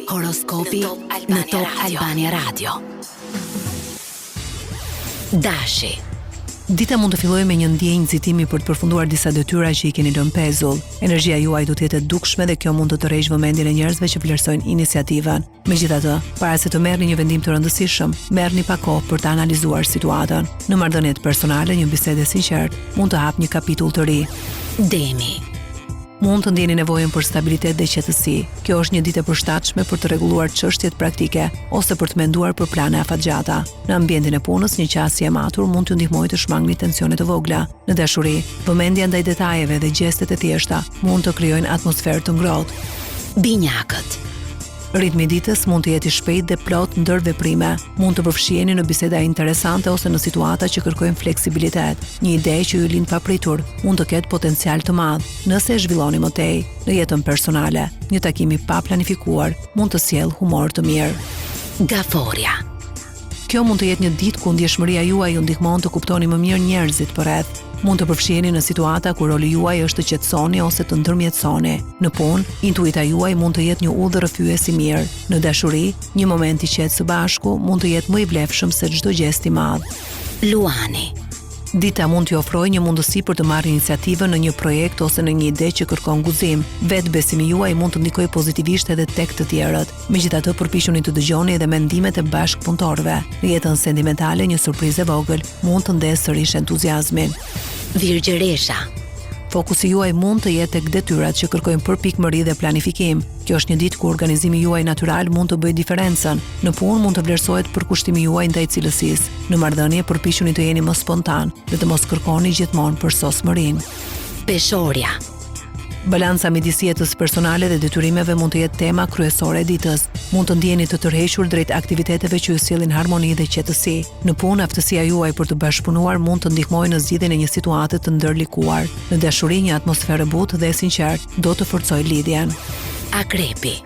Horoskopi në Top Albania Radio. Dashi. Dita mund të fillojë me një ndjenjë nxitimi për të përfunduar disa detyra që i keni lënë pezull. Energjia juaj do të jetë e dukshme dhe kjo mund të tërheqë vëmendjen e njerëzve që vlerësojnë iniciativën. Megjithatë, para se të merrni një vendim të rëndësishëm, merrni pak kohë për të analizuar situatën. Në marrëdhëniet personale, një bisedë e sinqertë mund të hapë një kapitull të ri. Demi. Mund të ndjeni nevojën për stabilitet dhe qetësi. Kjo është një ditë e përshtatshme për të rregulluar çështjet praktike ose për të menduar për plane afatgjata. Në ambientin e punës, një qasje e matur mund t'ju ndihmojë të shmangni tensione të vogla. Në dashuri, vëmendja ndaj detajeve dhe gjestet e thjeshta mund të krijojnë atmosferë të ngrohtë. Binjakët. Ritmi i ditës mund të jetë i shpejtë dhe plot ndër veprime. Mund të përfshiheni në biseda interesante ose në situata që kërkojnë fleksibilitet. Një ide që ju lind papritur mund të ketë potencial të madh. Nëse e zhvilloni më tej në jetën personale, një takim i paplanifikuar mund të sjellë humor të mirë. Gaforia. Kjo mund të jetë një ditë ku ndjeshmëria juaj ju ndihmon të kuptoni më mirë njerëzit përreth. Mund të përfshiheni në situata ku roli juaj është të qetësoni ose të ndërmjetësoni. Në punë, intuita juaj mund të jetë një udhë rrëfyes i mirë. Në dashuri, një moment i qetë së bashku mund të jetë më i vlefshëm se çdo gest i madh. Luani. Dita mund t'ju ofrojë një mundësi për të marrë iniciativën në një projekt ose në një ide që kërkon guzim. Vetbesimi juaj mund të ndikojë pozitivisht edhe tek të tjerët. Megjithatë, përpiquni të dëgjoni edhe mendimet e bashkëpunëtorëve. Në jetën sentimentale, një surprizë e vogël mund të ndesë sërish entuziazmin. Virgjeresha. Fokusi juaj mund të jetë tek detyrat që kërkojnë përpikmëri dhe planifikim. Kjo është një ditë ku organizimi juaj natyral mund të bëjë diferencën. Në punë mund të vlerësohet përkushtimi juaj ndaj cilësisë. Në marrëdhënie përpiquni të jeni më spontan dhe të mos kërkoni gjithmonë përsosmërinë. Peshorja. Balanca midis jetës personale dhe detyrimeve mund të jetë tema kryesore e ditës. Mund të ndjeni të tërhequr drejt aktiviteteve që ju sjellin harmoni dhe qetësi. Në punë, aftësia juaj për të bashkëpunuar mund të ndihmojë në zgjidhjen e një situate të ndërlikuar. Në dashuri, një atmosferë e butë dhe e sinqertë do të forcojë lidhjen. Akrepi.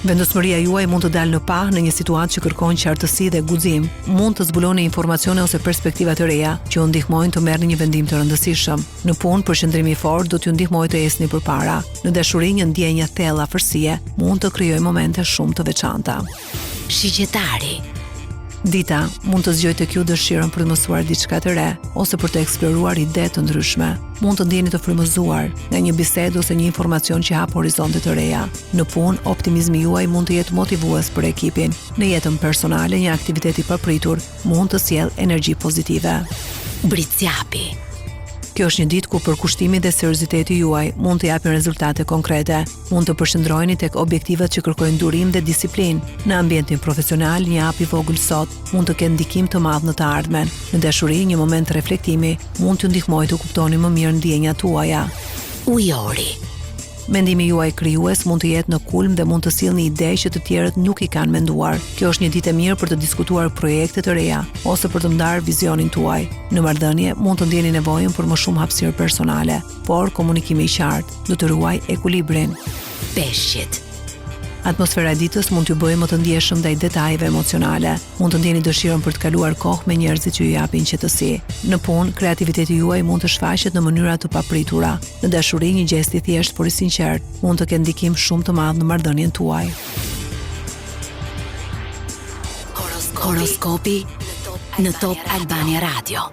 Vendosmëria juaj mund të dalë në pah në një situatë që kërkon qartësi dhe guxim. Mund të zbuloni informacione ose perspektiva të reja që ju ndihmojnë të merrni një vendim të rëndësishëm. Në punë, përqendrimi i fortë do t'ju ndihmojë të ecni përpara. Në dashuri, një ndjenjë thellë afërsie mund të krijojë momente shumë të veçanta. Shigjetari. Dita mund të zgjojë tek ju dëshirën për të mësuar diçka të re ose për të eksploruar ide të ndryshme. Mund të ndjeni të frymëzuar nga një bisedë ose një informacion që hap horizonte të reja. Në punë, optimizmi juaj mund të jetë motivues për ekipin. Në jetën personale, një aktivitet i papritur mund të sjellë energji pozitive. Britsjapi. Kjo është një ditë ku përkushtimi dhe serioziteti juaj mund të japin rezultate konkrete. Mund të përshëndroheni tek objektivat që kërkojnë durim dhe disiplinë. Në ambientin profesional, një hap i vogël sot mund të ketë ndikim të madh në të ardhmen. Në dashuri, një moment reflektimi mund t'ju ndihmojë të kuptoni më mirë ndjenjat tuaja. Ujori. Mendimi juaj krijues mund të jetë në kulm dhe mund të sjellni ide që të tjerët nuk i kanë menduar. Kjo është një ditë e mirë për të diskutuar projekte të reja ose për të ndarë vizionin tuaj. Në marrëdhënie mund të ndjeni nevojën për më shumë hapësirë personale, por komunikimi i qartë do të ruajë ekuilibrin. Peshqit. Atmosfera e ditës mund t'ju bëjë më të ndjeshëm ndaj detajeve emocionale. Mund të ndjeni dëshirën për të kaluar kohë me njerëzit që ju japin qetësi. Në punë, kreativiteti juaj mund të shfaqet në mënyra të papritura. Në dashuri, një gjest i thjeshtë por i sinqert mund të ketë ndikim shumë të madh në marrëdhënien tuaj. Horoskopi në Top Albania Radio.